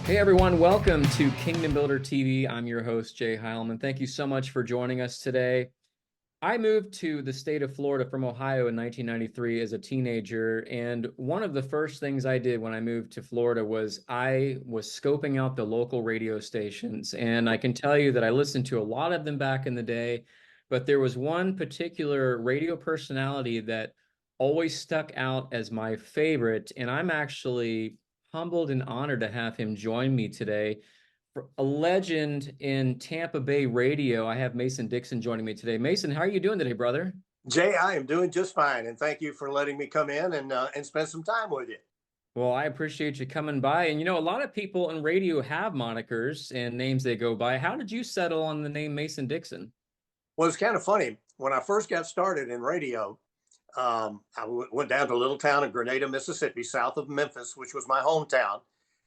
Hey everyone, welcome to Kingdom Builder TV. I'm your host, Jay Heilman. Thank you so much for joining us today. I moved to the state of Florida from Ohio in 1993 as a teenager, and one of the first things I did when I moved to Florida was I was scoping out the local radio stations, and I can tell you that I listened to a lot of them back in the day, but there was one particular radio personality that always stuck out as my favorite, and I'm actually humbled and honored to have him join me today. For a legend in Tampa Bay radio, I have Mason Dixon joining me today. Mason, how are you doing today, brother? Jay, I am doing just fine, and thank you for letting me come in and spend some time with you. Well, I appreciate you coming by. And a lot of people in radio have monikers and names they go by. How did you settle on the name Mason Dixon? Well, it's kind of funny. When I first got started in radio, went down to a little town in Grenada, Mississippi, south of Memphis, which was my hometown.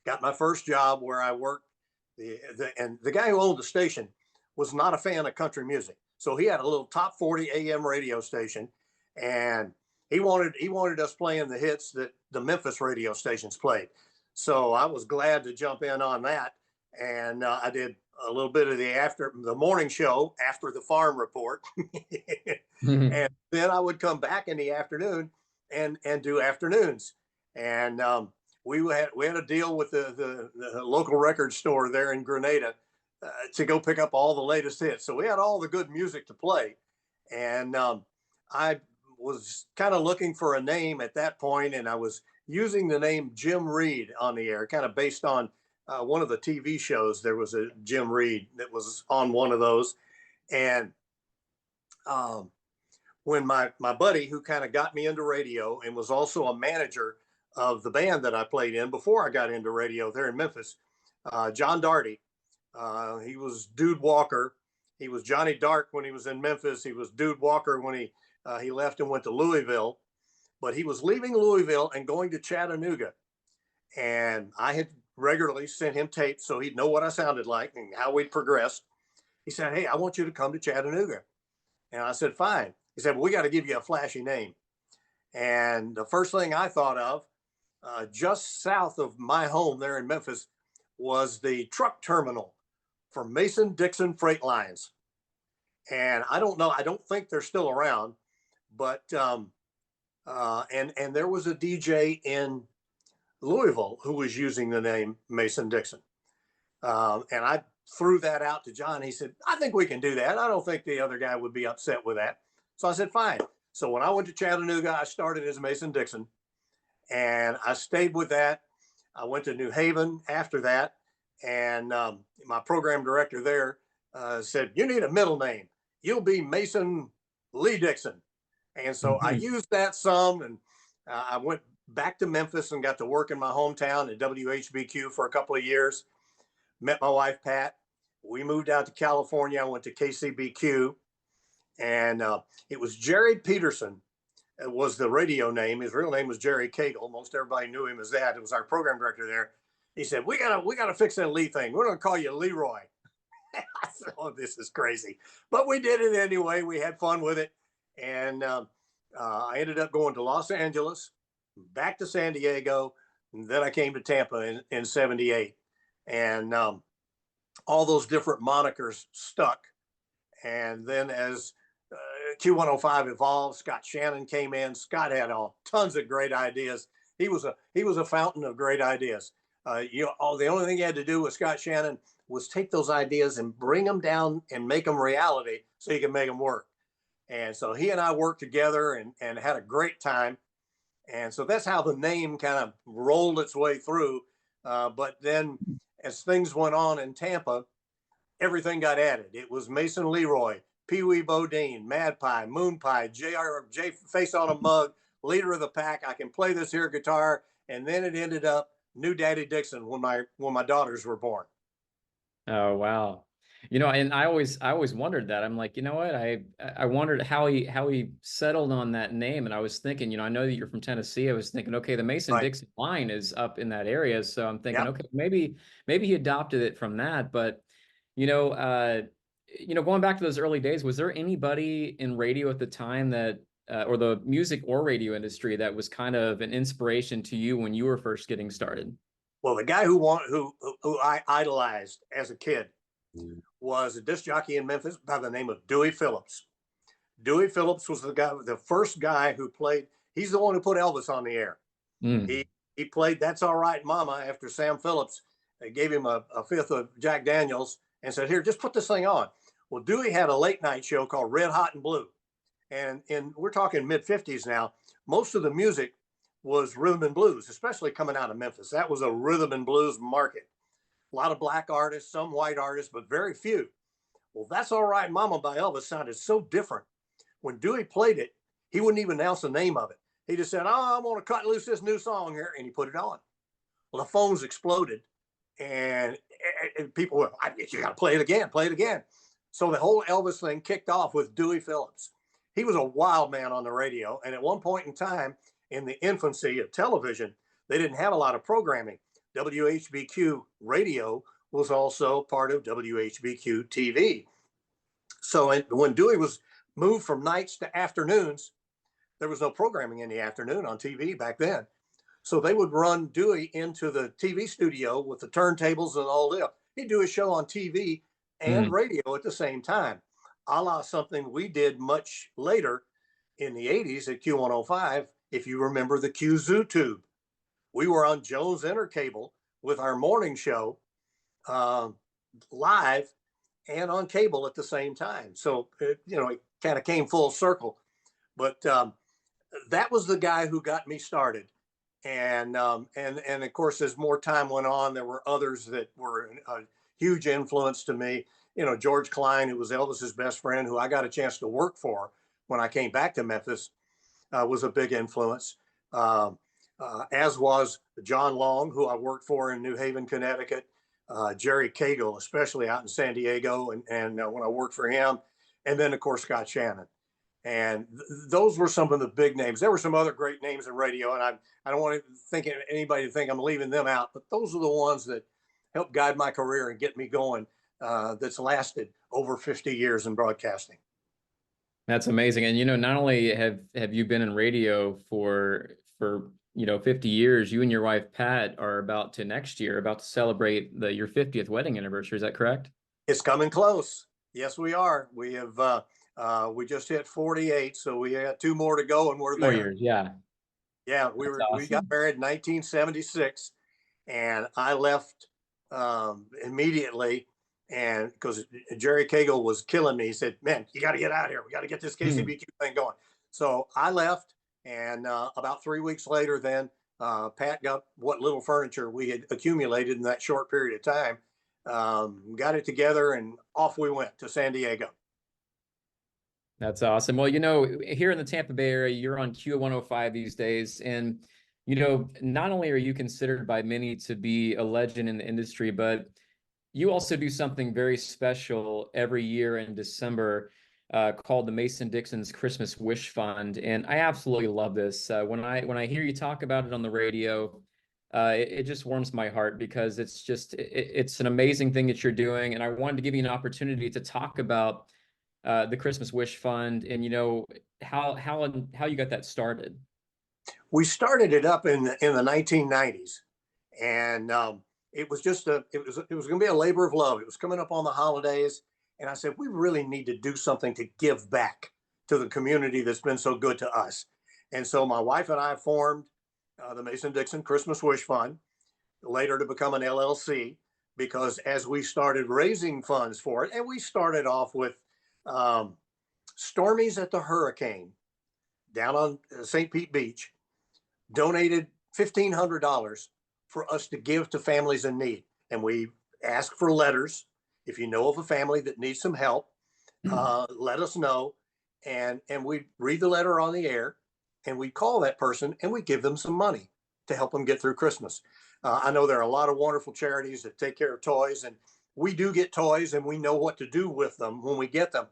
Got my first job where I worked. And the guy who owned the station was not a fan of country music, so he had a little top 40 AM radio station, and he wanted us playing the hits that the Memphis radio stations played. So I was glad to jump in on that, and I did a little bit of the morning show after the farm report, and then I would come back in the afternoon and do afternoons. And we had a deal with the local record store there in Grenada to go pick up all the latest hits. So we had all the good music to play, and I was kind of looking for a name at that point, and I was using the name Jim Reed on the air, kind of based on one of the TV shows. There was a Jim Reed that was on one of those, and um, when my buddy, who kind of got me into radio and was also a manager of the band that I played in before I got into radio there in Memphis, John Darty. He was Dude Walker. He was Johnny Dark when he was in Memphis. He was Dude Walker when he left and went to Louisville. But he was leaving Louisville and going to Chattanooga. And I had regularly sent him tapes so he'd know what I sounded like and how we'd progressed. He said, "Hey, I want you to come to Chattanooga." And I said, "Fine." He said, "Well, we got to give you a flashy name." And the first thing I thought of, just south of my home there in Memphis, was the truck terminal for Mason Dixon Freight Lines. And I don't know, I don't think they're still around, but and there was a DJ in Louisville who was using the name Mason Dixon. And I threw that out to John. He said, "I think we can do that. I don't think the other guy would be upset with that." So I said, "Fine." So when I went to Chattanooga, I started as Mason Dixon, and I stayed with that. I went to New Haven after that, and my program director there said, "You need a middle name. You'll be Mason Lee Dixon." And so I used that some, and I went back to Memphis and got to work in my hometown at WHBQ for a couple of years. Met my wife, Pat. We moved out to California. I went to KCBQ, and it was Jerry Peterson was the radio name. His real name was Jerry Cagle. Most everybody knew him as that. It was our program director there. He said, "We gotta fix that Lee thing. We're gonna call you Leroy." I said, "Oh, this is crazy," but we did it anyway. We had fun with it, and I ended up going to Los Angeles, back to San Diego, and then I came to Tampa in '78, and all those different monikers stuck. And then as Q105 evolved, Scott Shannon came in. Scott had tons of great ideas. He was a fountain of great ideas. The only thing you had to do with Scott Shannon was take those ideas and bring them down and make them reality so you can make them work. And so he and I worked together and had a great time. And so that's how the name kind of rolled its way through. But then as things went on in Tampa, everything got added. It was Mason Leroy, Pee Wee Bodine, Mad Pie, Moon Pie, J Face on a Mug, Leader of the Pack. I can play this here guitar. And then it ended up New Daddy Dixon when my daughters were born. Oh, wow. And I always wondered that. I'm like, you know what? I wondered how he settled on that name. And I was thinking, I know that you're from Tennessee. I was thinking, okay, the Mason Right. Dixon line is up in that area. So I'm thinking, Yeah. okay, maybe he adopted it from that. But you know, uh, going back to those early days, was there anybody in radio at the time that or the music or radio industry that was kind of an inspiration to you when you were first getting started? Well, the guy who I idolized as a kid was a disc jockey in Memphis by the name of Dewey Phillips. Dewey Phillips was the first guy who played. He's the one who put Elvis on the air. Mm. He played "That's All Right, Mama" after Sam Phillips. They gave him a fifth of Jack Daniels and said, "Here, just put this thing on." Well, Dewey had a late night show called Red Hot and Blue, and we're talking mid-50s now. Most of the music was rhythm and blues, especially coming out of Memphis. That was a rhythm and blues market. A lot of black artists, some white artists, but very few. Well, "That's All Right, Mama" by Elvis sounded so different. When Dewey played it, he wouldn't even announce the name of it. He just said, "Oh, I'm going to cut loose this new song here," and he put it on. Well, the phones exploded, and people were, "You got to play it again, play it again." So the whole Elvis thing kicked off with Dewey Phillips. He was a wild man on the radio, and at one point in time, in the infancy of television, they didn't have a lot of programming. WHBQ radio was also part of WHBQ TV. So when Dewey was moved from nights to afternoons, there was no programming in the afternoon on TV back then. So they would run Dewey into the TV studio with the turntables and all that. He'd do a show on TV and Mm. radio at the same time, a la something we did much later in the 80s at Q105. If you remember the Q Zoo Tube, we were on Jones Intercable with our morning show uh, live and on cable at the same time. So, it kind of came full circle. But that was the guy who got me started. And of course, as more time went on, there were others that were a huge influence to me. George Klein, who was Elvis's best friend, who I got a chance to work for when I came back to Memphis, was a big influence. Um, as was John Long, who I worked for in New Haven, Connecticut. Jerry Cagle, especially out in San Diego, and when I worked for him, and then of course Scott Shannon. And those were some of the big names. There were some other great names in radio, and I don't want to think anybody to think I'm leaving them out, but those are the ones that helped guide my career and get me going. That's lasted over 50 years in broadcasting. That's amazing. And not only have you been in radio for 50 years, you and your wife Pat are about to celebrate your 50th wedding anniversary. Is that correct? It's coming close. Yes, we are. We have we just hit 48, so we got two more to go, and we're 4 there. years, yeah. Yeah, That's we got awesome. married in 1976, and I left immediately, and because Jerry Cagle was killing me, he said, "Man, you got to get out of here. We got to get this Hmm. KCBQ thing going." So I left, and about 3 weeks later, then Pat got what little furniture we had accumulated in that short period of time, got it together, and off we went to San Diego. That's awesome. Well, here in the Tampa Bay area, you're on Q105 these days. And, not only are you considered by many to be a legend in the industry, but you also do something very special every year in December called the Mason-Dixon's Christmas Wish Fund. And I absolutely love this. When I hear you talk about it on the radio, it just warms my heart because it's an amazing thing that you're doing. And I wanted to give you an opportunity to talk about the Christmas Wish Fund, and how you got that started. We started it up in the 1990s, and it was just it was going to be a labor of love. It was coming up on the holidays, and I said we really need to do something to give back to the community that's been so good to us. And so my wife and I formed the Mason Dixon Christmas Wish Fund, later to become an LLC, because as we started raising funds for it, and we started off with um, Stormies at the Hurricane down on St. Pete Beach donated $1,500 for us to give to families in need. And we ask for letters. If you know of a family that needs some help, let us know. And we read the letter on the air, and we call that person, and we give them some money to help them get through Christmas. I know there are a lot of wonderful charities that take care of toys, and we do get toys, and we know what to do with them when we get them.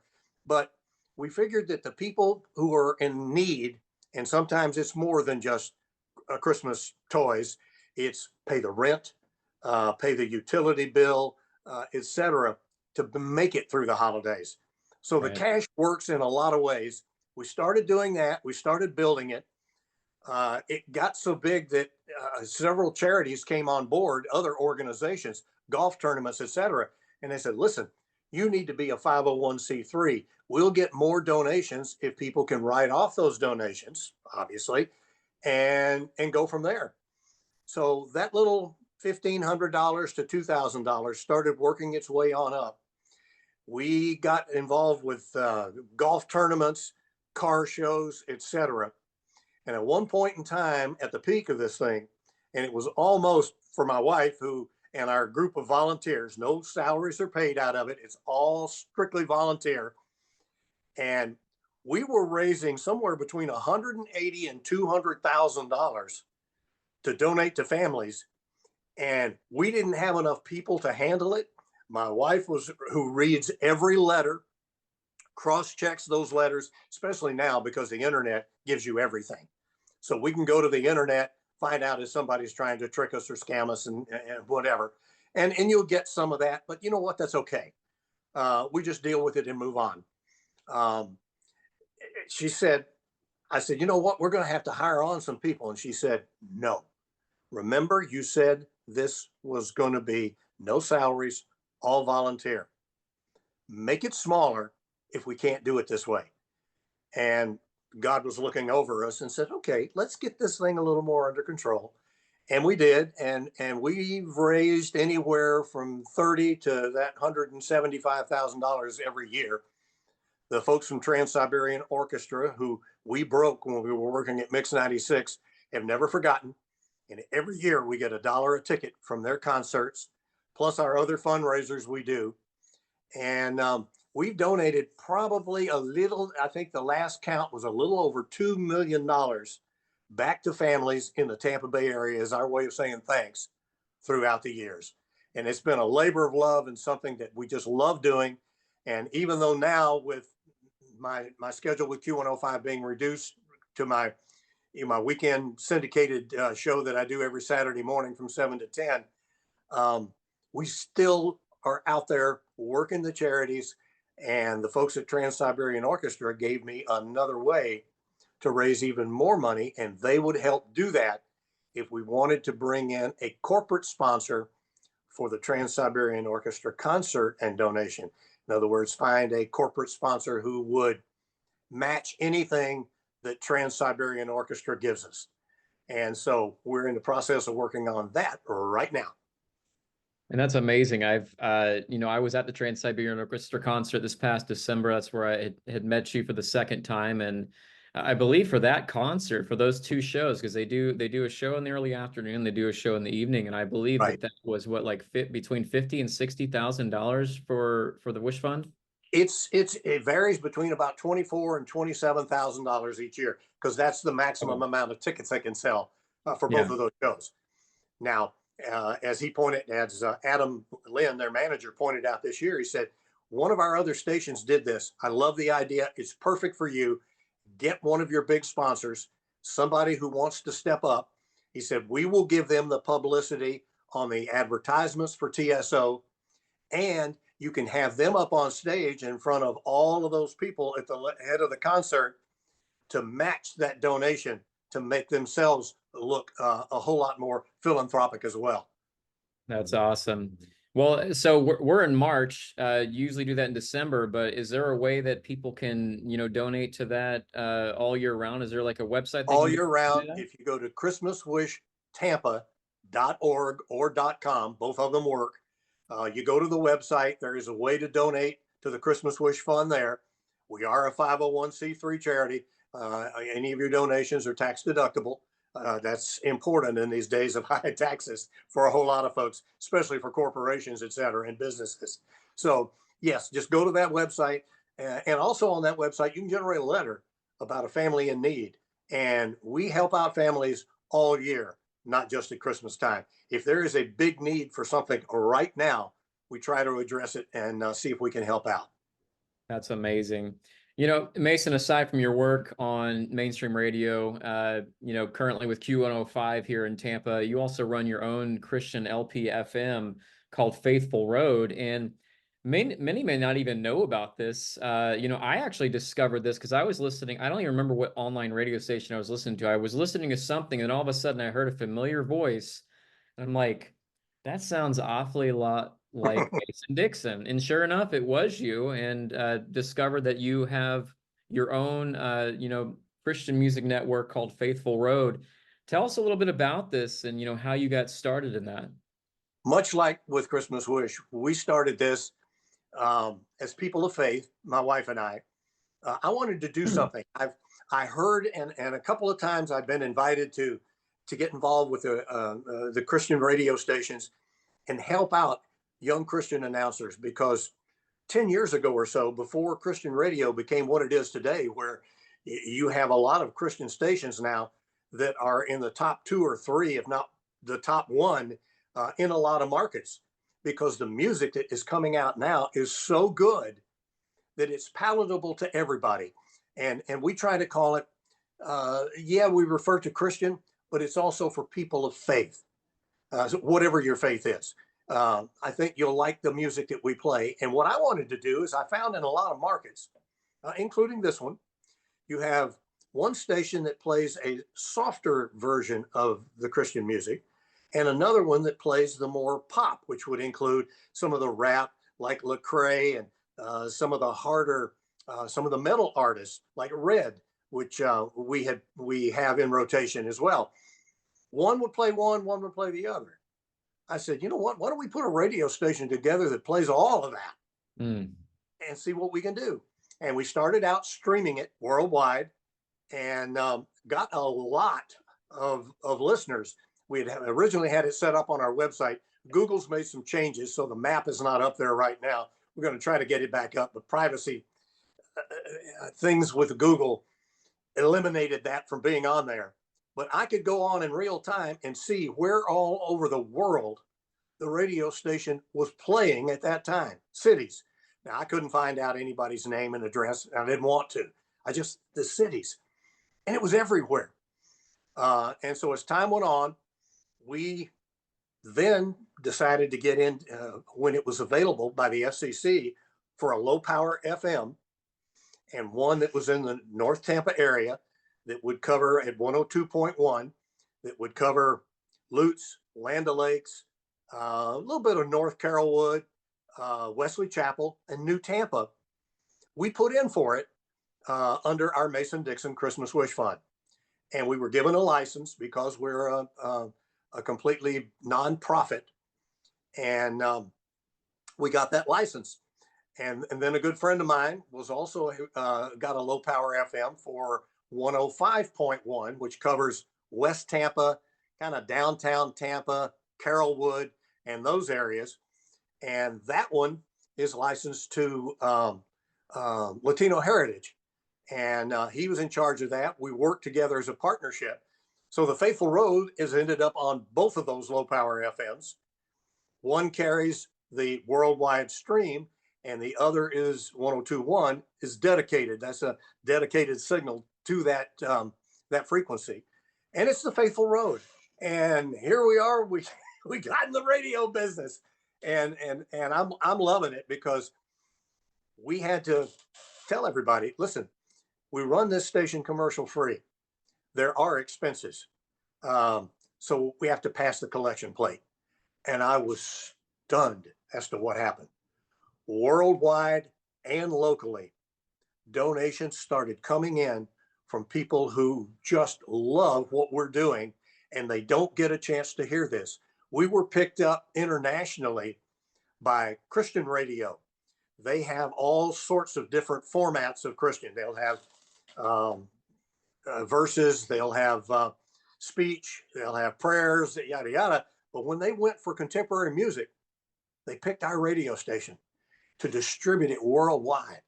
But we figured that the people who are in need, and sometimes it's more than just Christmas toys. It's pay the rent, pay the utility bill, etc., to make it through the holidays. So the Right. cash works in a lot of ways. We started doing that. We started building it. It got so big that several charities came on board, other organizations, golf tournaments, etc. And they said, listen, you need to be a 501c3. We'll get more donations if people can write off those donations, obviously, and go from there. So that little $1,500 to $2,000 started working its way on up. We got involved with golf tournaments, car shows, etc. And at one point in time, at the peak of this thing, and it was almost for my wife, who and our group of volunteers, no salaries are paid out of it. It's all strictly volunteer. And we were raising somewhere between 180 and $200,000 to donate to families, and we didn't have enough people to handle it. My wife was who reads every letter, cross checks those letters, especially now because the internet gives you everything. So we can go to the internet, find out if somebody's trying to trick us or scam us and whatever. And you'll get some of that, but you know what? That's okay. We just deal with it and move on. Um, she said, I said, you know what? We're going to have to hire on some people. And she said, no. Remember, you said this was going to be no salaries, all volunteer. Make it smaller if we can't do it this way. And God was looking over us and said, okay, let's get this thing a little more under control. And we did. And we've raised anywhere from 30 to that $175,000 every year. The folks from Trans-Siberian Orchestra, who we broke when we were working at Mix 96, have never forgotten. And every year we get $1 a ticket from their concerts, plus our other fundraisers we do. And we've donated probably a little, I think the last count was a little over $2 million back to families in the Tampa Bay area as our way of saying thanks throughout the years. And it's been a labor of love and something that we just love doing. And even though now with my schedule with Q105 being reduced to my weekend syndicated show that I do every Saturday morning from 7 to 10, we still are out there working the charities. And the folks at Trans-Siberian Orchestra gave me another way to raise even more money, and they would help do that if we wanted to bring in a corporate sponsor for the Trans-Siberian Orchestra concert and donation. In other words, find a corporate sponsor who would match anything that Trans-Siberian Orchestra gives us. And so we're in the process of working on that right now. And that's amazing. I was at the Trans-Siberian Orchestra concert this past December. That's where I had met you for the second time. And I believe for that concert, for those two shows, because they do a show in the early afternoon, they do a show in the evening, and I believe Right. that was what, like between $50,000 and $60,000 for the Wish Fund. It varies between about $24,000 and $27,000 each year, because that's the maximum amount of tickets they can sell for both of those shows. Now, as Adam Lynn, their manager, pointed out this year, he said, one of our other stations did this. I love the idea. It's perfect for you. Get one of your big sponsors, somebody who wants to step up. He said, we will give them the publicity on the advertisements for TSO, and you can have them up on stage in front of all of those people at the head of the concert to match that donation to make themselves look a whole lot more philanthropic as well. That's awesome. Well, so we're in March. Usually do that in December, but is there a way that people can, donate to that all year round? Is there like a website? All year round, if you go to christmaswishtampa.org or .com, both of them work. You go to the website, there is a way to donate to the Christmas Wish Fund there. We are a 501c3 charity. Any of your donations are tax deductible. That's important in these days of high taxes for a whole lot of folks, especially for corporations, et cetera, and businesses. So yes, just go to that website. And also on that website, you can generate a letter about a family in need. And we help out families all year, not just at Christmas time. If there is a big need for something right now, we try to address it and see if we can help out. That's amazing. Mason, aside from your work on mainstream radio, currently with Q105 here in Tampa, you also run your own Christian LP FM called Faithful Road. And Many may not even know about this. I actually discovered this because I was listening. I don't even remember what online radio station I was listening to. I was listening to something, and all of a sudden I heard a familiar voice. And I'm like, that sounds awfully lot like Mason Dixon. And sure enough, it was you, and discovered that you have your own, Christian music network called Faithful Road. Tell us a little bit about this and, how you got started in that. Much like with Christmas Wish, we started this as people of faith, my wife and I. I wanted to do something. I heard, and a couple of times I've been invited to get involved with the Christian radio stations and help out young Christian announcers, because 10 years ago or so, before Christian radio became what it is today, where you have a lot of Christian stations now that are in the top two or three, if not the top one, in a lot of markets, because the music that is coming out now is so good that it's palatable to everybody. And we try to call it, yeah, we refer to Christian, but it's also for people of faith, so whatever your faith is. I think you'll like the music that we play. And what I wanted to do is, I found in a lot of markets, including this one, you have one station that plays a softer version of the Christian music, and another one that plays the more pop, which would include some of the rap like Lecrae, and some of the harder, some of the metal artists like Red, which we have in rotation as well. One would play one would play the other. I said, you know what? Why don't we put a radio station together that plays all of that Mm. and see what we can do? And we started out streaming it worldwide, and got a lot of listeners. We had originally had it set up on our website. Google's made some changes, so the map is not up there right now. We're going to try to get it back up, but privacy things with Google eliminated that from being on there. But I could go on in real time and see where all over the world the radio station was playing at that time, cities. Now, I couldn't find out anybody's name and address. I didn't want to. The cities. And it was everywhere. And so as time went on, we then decided to get in, when it was available by the FCC, for a low power FM, and one that was in the North Tampa area that would cover at 102.1, that would cover Lutz, Land O'Lakes, a little bit of North Carrollwood, Wesley Chapel, and New Tampa. We put in for it under our Mason Dixon Christmas Wish Fund. And we were given a license because we're a completely nonprofit. And we got that license. And then a good friend of mine was also got a low power FM for 105.1, which covers West Tampa, kind of downtown Tampa, Carrollwood, and those areas. And that one is licensed to Latino Heritage. And he was in charge of that. We worked together as a partnership. So the Faithful Road is ended up on both of those low power FMs. One carries the worldwide stream, and the other is 102.1 is dedicated. That's a dedicated signal to that frequency, and it's the Faithful Road. And here we are. We got in the radio business, and I'm loving it, because we had to tell everybody, listen, we run this station commercial free. There are expenses, so we have to pass the collection plate. And I was stunned as to what happened. Worldwide and locally, donations started coming in from people who just love what we're doing, and they don't get a chance to hear this. We were picked up internationally by Christian radio. They have all sorts of different formats of Christian. They'll have verses, they'll have speech, they'll have prayers, yada yada. But when they went for contemporary music, they picked our radio station to distribute it worldwide.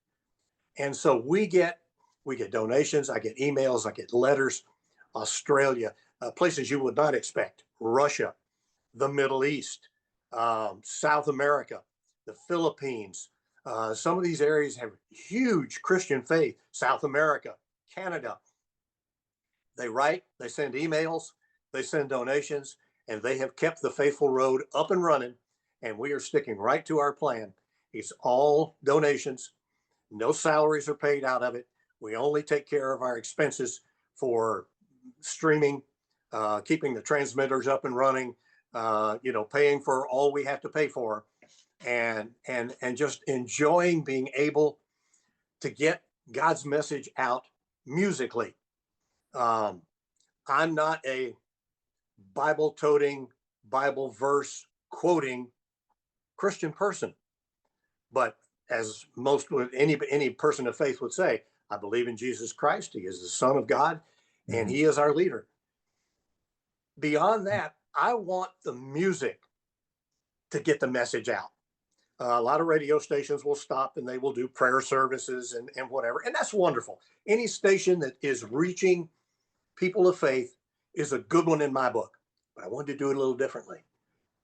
And so we get donations. I get emails, I get letters. Australia, places you would not expect, Russia, the Middle East, South America, the Philippines. Some of these areas have huge Christian faith. South America, Canada. They write, they send emails, they send donations, and they have kept the Faithful Road up and running. And we are sticking right to our plan. It's all donations. No salaries are paid out of it. We only take care of our expenses for streaming, keeping the transmitters up and running, paying for all we have to pay for, and just enjoying being able to get God's message out musically. Um, I'm not a Bible toting, Bible verse quoting Christian person, but as most would, any person of faith would say, I believe in Jesus Christ. He is the Son of God, and Mhm. He is our leader. Beyond that, I want the music to get the message out. A lot of radio stations will stop and they will do prayer services and whatever, and that's wonderful. Any station that is reaching people of faith is a good one in my book, but I wanted to do it a little differently.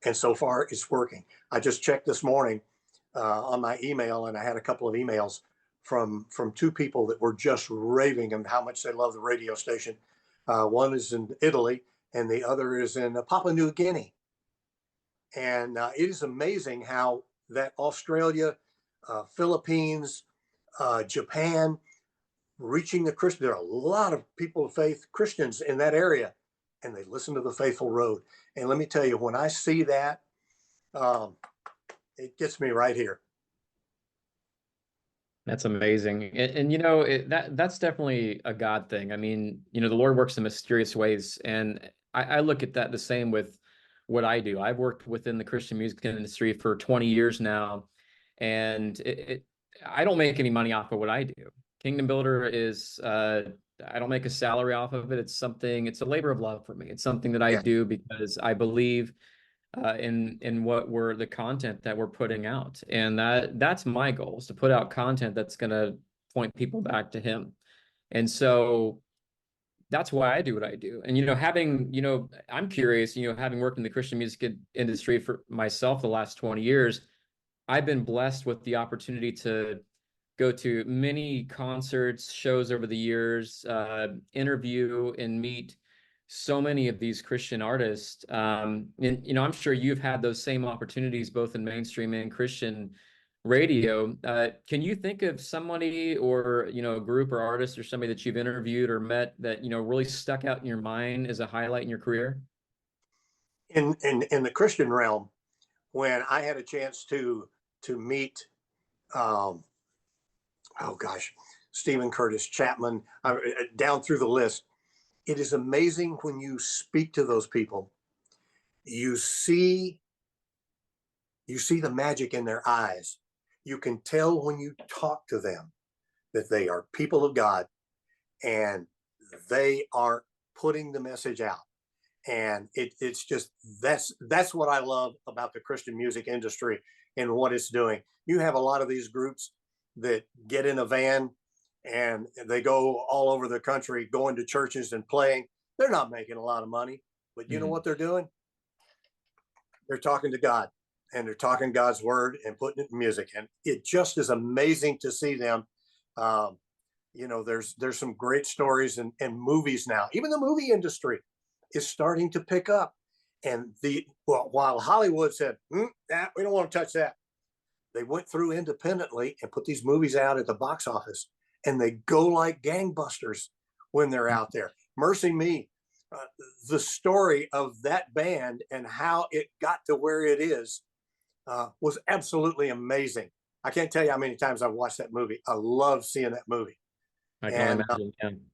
And so far, it's working. I just checked this morning on my email, and I had a couple of emails from two people that were just raving of how much they love the radio station. One is in Italy, and the other is in Papua New Guinea. And it is amazing how that Australia, Philippines, Japan, reaching the Christian. There are a lot of people of faith, Christians in that area, and they listen to the Faithful Road. And let me tell you, when I see that, um, it gets me right here. That's amazing. And that's definitely a God thing. I mean, the Lord works in mysterious ways. And I look at that the same with what I do. I've worked within the Christian music industry for 20 years now, and I don't make any money off of what I do. Kingdom Builder is, I don't make a salary off of it. It's a labor of love for me. It's something that I Yeah. do because I believe in what we're the content that we're putting out, and that's my goal, is to put out content that's going to point people back to Him. And so that's why I do what I do. And I'm curious, having worked in the Christian music industry for myself the last 20 years, I've been blessed with the opportunity to go to many concerts, shows over the years, interview and meet so many of these Christian artists. And I'm sure you've had those same opportunities both in mainstream and Christian radio. Can you think of somebody or a group or artist or somebody that you've interviewed or met that really stuck out in your mind as a highlight in your career? In the Christian realm, when I had a chance to meet, um, oh gosh, Stephen Curtis Chapman, down through the list, it is amazing when you speak to those people. You see you see the magic in their eyes. You can tell when you talk to them that they are people of God and they are putting the message out. And it's just that's what I love about the Christian music industry and what it's doing. You have a lot of these groups that get in a van and they go all over the country going to churches and playing. They're not making a lot of money, but you know Mhm. what they're doing? They're talking to God, and they're talking God's word and putting it in music. And it just is amazing to see them. Um, there's some great stories and movies now. Even the movie industry is starting to pick up. And while Hollywood said, we don't want to touch that, they went through independently and put these movies out at the box office, and they go like gangbusters when they're out there. Mercy Me, uh, the story of that band and how it got to where it is was absolutely amazing. I can't tell you how many times I've watched that movie. I love seeing that movie. I can only And imagine.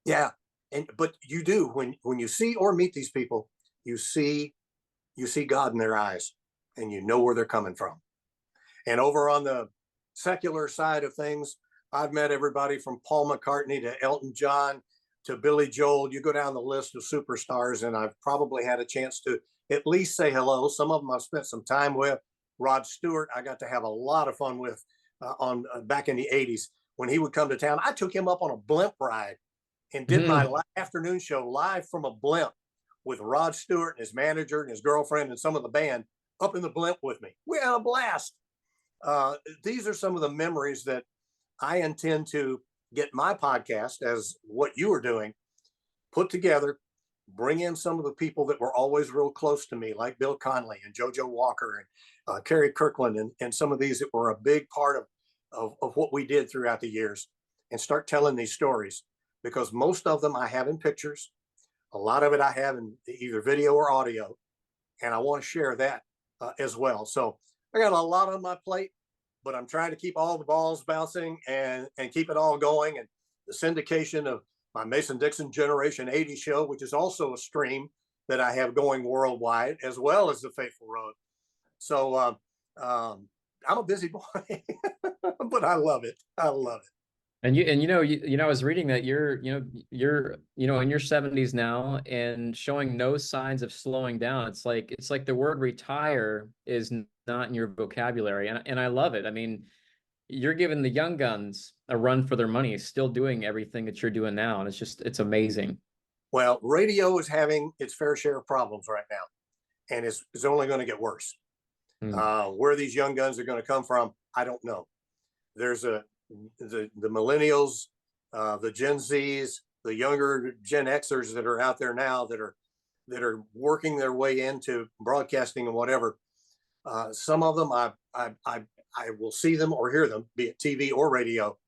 Yeah. yeah, but you do when you see or meet these people, you see God in their eyes, and you know where they're coming from. And over on the secular side of things, I've met everybody from Paul McCartney to Elton John to Billy Joel. You go down the list of superstars, and I've probably had a chance to at least say hello. Some of them I've spent some time with. Rod Stewart, I got to have a lot of fun with on back in the '80s when he would come to town. I took him up on a blimp ride and did my Mhm. afternoon show live from a blimp with Rod Stewart and his manager and his girlfriend and some of the band up in the blimp with me. We had a blast. These are some of the memories that I intend to get my podcast, as what you are doing, put together, bring in some of the people that were always real close to me, like Bill Conley and JoJo Walker and Kerry Kirkland, and some of these that were a big part of what we did throughout the years, and start telling these stories, because most of them I have in pictures. A lot of it I have in either video or audio, and I want to share that as well. So I got a lot on my plate, but I'm trying to keep all the balls bouncing and keep it all going. And the syndication of my Mason Dixon Generation 80 show, which is also a stream that I have going worldwide, as well as the Faithful Road. So I'm a busy boy, but I love it. I love it. And I was reading that you're in your 70s now and showing no signs of slowing down. It's like the word retire is not in your vocabulary, and I love it. I mean, you're giving the young guns a run for their money, still doing everything that you're doing now, and it's amazing. Well, radio is having its fair share of problems right now, and it's only going to get worse. Hmm. Where these young guns are going to come from, I don't know. There's the millennials, the Gen Zs, the younger Gen Xers that are out there now that are working their way into broadcasting and whatever. Some of them I will see them or hear them, be it TV or radio,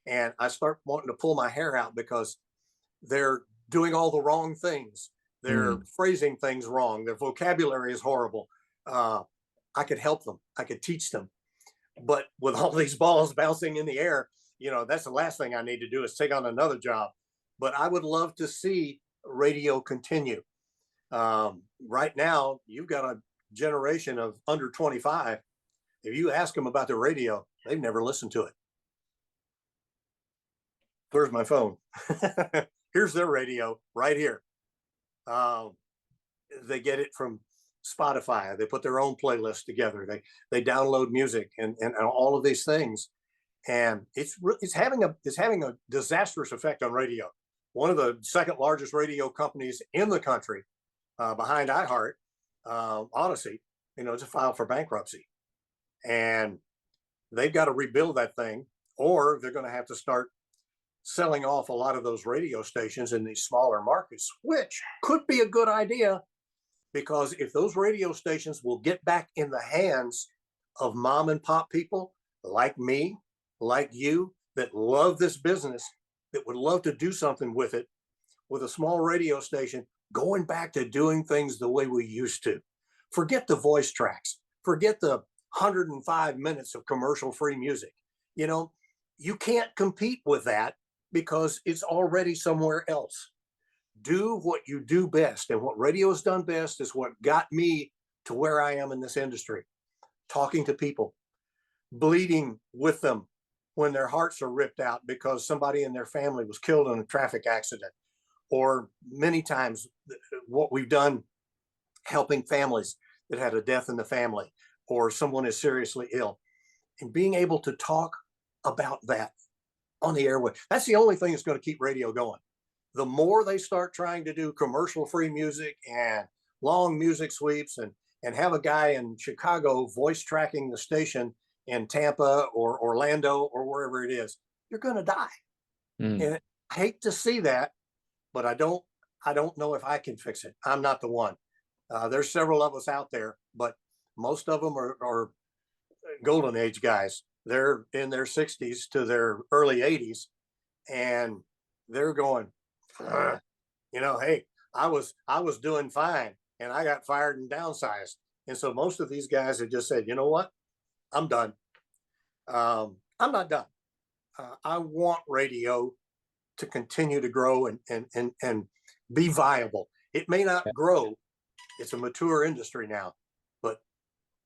and I start wanting to pull my hair out because they're doing all the wrong things. They're Hmm. phrasing things wrong. Their vocabulary is horrible. Uh, I could help them. I could teach them. But with all these balls bouncing in the air, that's the last thing I need to do is take on another job. But I would love to see radio continue. Right now, you've got a generation of under 25. If you ask them about the radio, they've never listened to it. Where's my phone? Here's their radio right here. Um, they get it from Spotify. They put their own playlist together. They download music and all of these things, and it's having a disastrous effect on radio. One of the second largest radio companies in the country, behind iHeart, Odyssey, it's a file for bankruptcy, and they've got to rebuild that thing, or they're going to have to start selling off a lot of those radio stations in these smaller markets, which could be a good idea, because if those radio stations will get back in the hands of mom and pop people like me, like you, that love this business, that would love to do something with it, with a small radio station, going back to doing things the way we used to. Forget the voice tracks, forget the 105 minutes of commercial free music. You can't compete with that because it's already somewhere else. Do what you do best. And what radio has done best is what got me to where I am in this industry, talking to people, bleeding with them when their hearts are ripped out because somebody in their family was killed in a traffic accident, or many times what we've done helping families that had a death in the family or someone is seriously ill, and being able to talk about that on the airway. That's the only thing that's going to keep radio going. The more they start trying to do commercial free music and long music sweeps and have a guy in Chicago voice tracking the station in Tampa or Orlando or wherever it is, you're going to die. Hmm. And I hate to see that, but I don't know if I can fix it. I'm not the one. There's several of us out there, but most of them are golden age guys. They're in their 60s to their early 80s, and they're going, hey, I was doing fine, and I got fired and downsized. And so most of these guys have just said, you know what, I'm done. I'm not done. I want radio to continue to grow and be viable. It may not grow. It's a mature industry now, but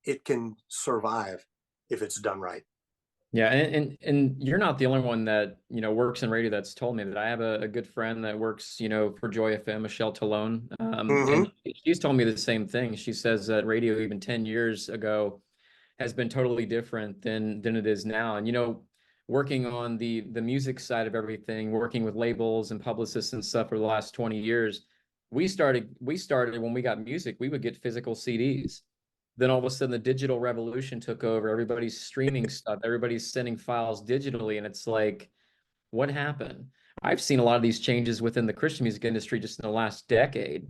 it can survive if it's done right. Yeah, and you're not the only one that, works in radio that's told me that. I have a good friend that works, for Joy FM, Michelle Talone. Mm-hmm. And she's told me the same thing. She says that radio even 10 years ago has been totally different than it is now. And working on the music side of everything, working with labels and publicists and stuff for the last 20 years, we started when we got music, we would get physical CDs. Then all of a sudden the digital revolution took over. Everybody's streaming stuff, everybody's sending files digitally, and it's like, what happened? I've seen a lot of these changes within the Christian music industry just in the last decade.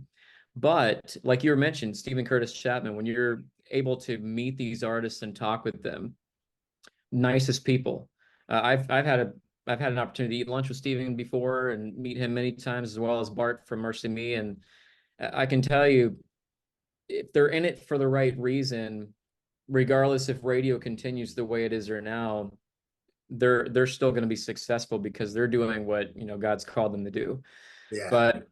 But like you mentioned, Stephen Curtis Chapman, when you're able to meet these artists and talk with them, nicest people. I've had an opportunity to eat lunch with Stephen before and meet him many times, as well as Bart from Mercy Me. And I can tell you, if they're in it for the right reason, regardless if radio continues the way it is or now, they're still going to be successful because they're doing what, God's called them to do. Yeah. But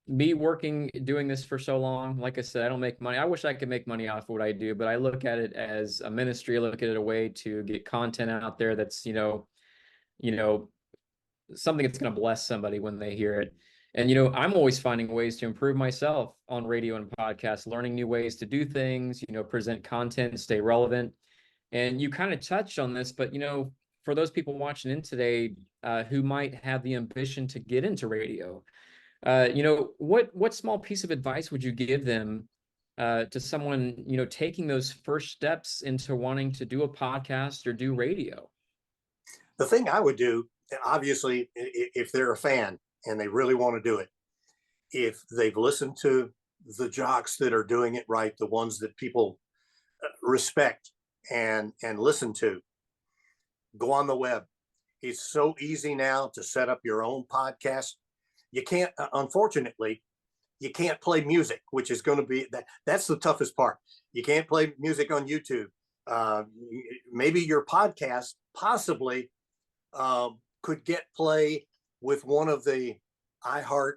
me working doing this for so long, like I said, I don't make money. I wish I could make money off of what I do, but I look at it as a ministry. I look at it a way to get content out there that's, you know, something that's going to bless somebody when they hear it. And, I'm always finding ways to improve myself on radio and podcasts, learning new ways to do things, present content, stay relevant. And you kind of touched on this, but, for those people watching in today who might have the ambition to get into radio, what small piece of advice would you give them to someone, taking those first steps into wanting to do a podcast or do radio? The thing I would do, obviously, if they're a fan and they really want to do it, if they've listened to the jocks that are doing it right, the ones that people respect and listen to, go on the web. It's so easy now to set up your own podcast. You can't, unfortunately, you can't play music, which is going to be that's the toughest part. You can't play music on YouTube. Maybe your podcast possibly could get play with one of the iHeart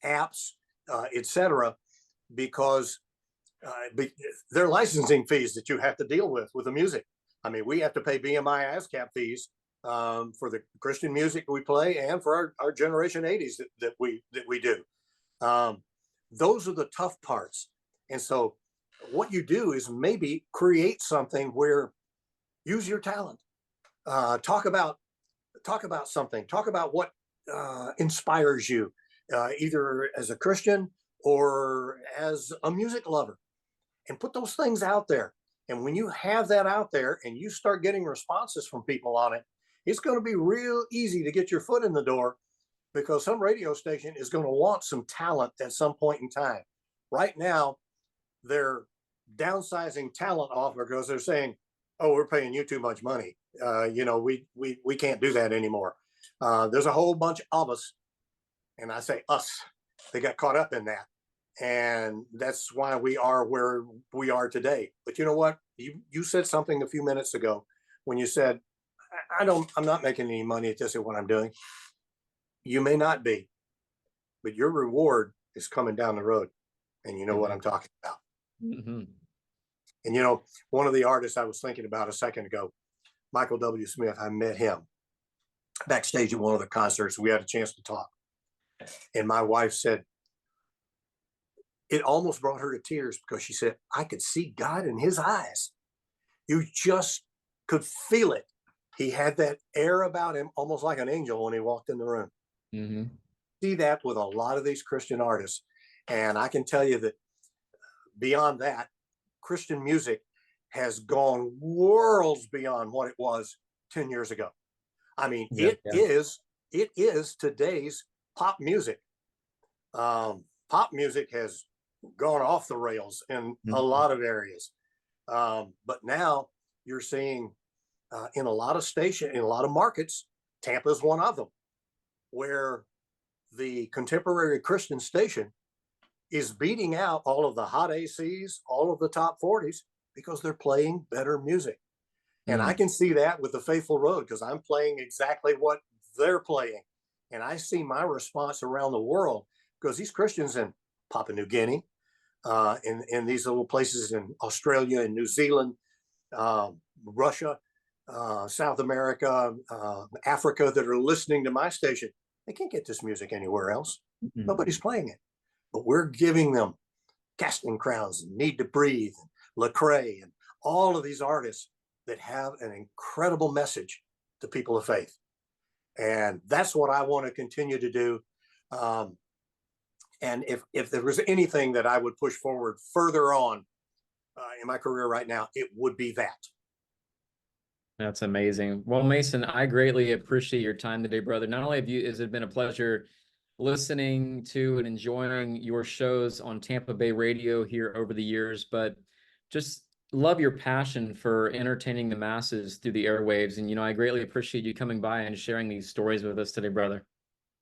apps, etc., because there are licensing fees that you have to deal with the music. I mean, we have to pay BMI ASCAP fees for the Christian music we play and for our Generation 80s that we do. Those are the tough parts. And so what you do is maybe create something where use your talent. Talk about something. Talk about what inspires you, either as a Christian or as a music lover, and put those things out there. And when you have that out there and you start getting responses from people on it, it's going to be real easy to get your foot in the door, because some radio station is going to want some talent at some point in time. Right now, they're downsizing talent off because they're saying, "Oh, we're paying you too much money. We can't do that anymore." There's a whole bunch of us, and I say us, they got caught up in that. And that's why we are where we are today. But you know what? You said something a few minutes ago when you said, I'm not making any money at this at what I'm doing. You may not be, but your reward is coming down the road. And you know what I'm talking about. Mm-hmm. And one of the artists I was thinking about a second ago, Michael W. Smith, I met him backstage at one of the concerts. We had a chance to talk. And my wife said, it almost brought her to tears, because she said, I could see God in his eyes. You just could feel it. He had that air about him, almost like an angel when he walked in the room. Mm-hmm. See that with a lot of these Christian artists. And I can tell you that beyond that, Christian music has gone worlds beyond what it was 10 years ago. I mean, it is today's pop music. Pop music has gone off the rails in a lot of areas. But now you're seeing in a lot of markets, Tampa is one of them, where the contemporary Christian station is beating out all of the hot ACs, all of the top 40s, because they're playing better music. And I can see that with the Faithful Road, because I'm playing exactly what they're playing. And I see my response around the world, because these Christians in Papua New Guinea, in these little places in Australia and New Zealand, Russia, South America, Africa, that are listening to my station, they can't get this music anywhere else. Mm-hmm. Nobody's playing it. But we're giving them Casting Crowns and Need to Breathe, and Lecrae, and all of these artists that have an incredible message to people of faith. And that's what I want to continue to do. And if there was anything that I would push forward further on in my career right now, it would be that. That's amazing. Well, Mason, I greatly appreciate your time today, brother. Not only has it been a pleasure listening to and enjoying your shows on Tampa Bay radio here over the years, but just love your passion for entertaining the masses through the airwaves. And, I greatly appreciate you coming by and sharing these stories with us today, brother.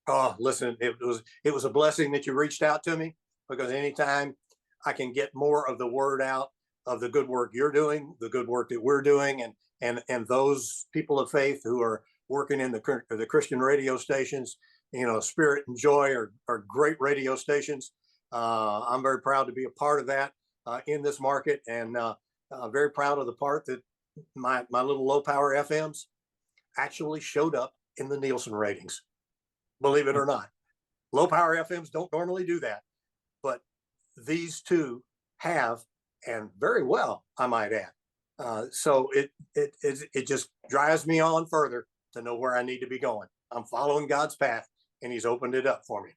Oh, listen, it was a blessing that you reached out to me, because anytime I can get more of the word out of the good work you're doing, the good work that we're doing, and those people of faith who are working in the Christian radio stations, Spirit and Joy are great radio stations. I'm very proud to be a part of that in this market, and very proud of the part that my little low power FMs actually showed up in the Nielsen ratings. Believe it or not, low power FMs don't normally do that, but these two have, and very well, I might add. So it just drives me on further to know where I need to be going. I'm following God's path, and He's opened it up for me.